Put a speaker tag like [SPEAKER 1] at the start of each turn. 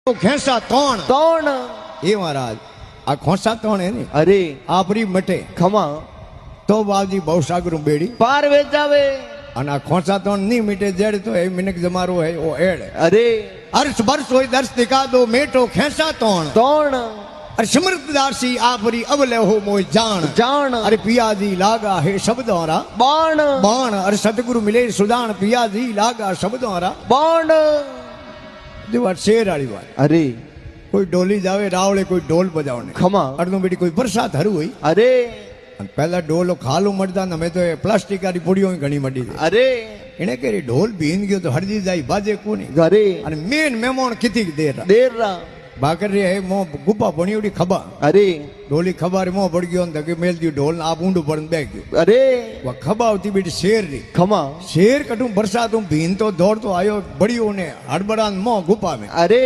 [SPEAKER 1] ખેંસા તોણ
[SPEAKER 2] તોણ
[SPEAKER 1] એ મહારાજ આ ખોસા તોણ હે ને
[SPEAKER 2] અરે
[SPEAKER 1] આપરી મટે
[SPEAKER 2] ખમા
[SPEAKER 1] તો બાવજી બહુ સાગરું બેડી
[SPEAKER 2] પાર વેચાવે
[SPEAKER 1] અને આ ખોસા તોણ નહીં મીટે જેડ તો એ મિનક જમારો હે ઓ એડ
[SPEAKER 2] અરે
[SPEAKER 1] અર્શ બરસ હોય દર્શ દિખા દો મેટો ખેંસા તોણ
[SPEAKER 2] તોણ
[SPEAKER 1] અરે સમૃદ્ધદાસી આપરી અબલે હો મોય જાણ
[SPEAKER 2] જાણ
[SPEAKER 1] અરે પિયાજી લાગા હે શબ્દોરા
[SPEAKER 2] બાણ
[SPEAKER 1] બાણ અરે સતગુરુ મિલે સુદાણ પિયાજી લાગા શબ્દોરા
[SPEAKER 2] બાણ
[SPEAKER 1] જે વાત શેર વાળી વાત
[SPEAKER 2] અરે
[SPEAKER 1] કોઈ ડોલી જાવે રાવળે કોઈ ઢોલ બજાવને
[SPEAKER 2] ખમા
[SPEAKER 1] અડધું બેટી કોઈ વરસાદ હરું હોય
[SPEAKER 2] અરે
[SPEAKER 1] અને પહેલા ઢોલો ખાલું મળતા ને અમે તો એ પ્લાસ્ટિક વાળી પૂડીઓ ઘણી મળી ગઈ
[SPEAKER 2] અરે
[SPEAKER 1] એને કે ઢોલ ભીન ગયો તો હરજી જાય બાજે કોની
[SPEAKER 2] ઘરે
[SPEAKER 1] અને મેન મહેમાન કીધી દેરા
[SPEAKER 2] દેરા
[SPEAKER 1] ભાકરી હે મો ગુપા ભણીઓડી ખબા
[SPEAKER 2] અરે
[SPEAKER 1] ઢોલી ખબર મો પડ ગયો ને કે મેલ દી ઢોલ આપ ઊંડું પડન બે ગયો
[SPEAKER 2] અરે
[SPEAKER 1] વા ખબાવતી બેટી શેર રી
[SPEAKER 2] ખમા
[SPEAKER 1] શેર કટું બરસાત હું ભીન તો દોડતો આયો બળીઓ ને હડબડાન મો ગુપા में
[SPEAKER 2] અરે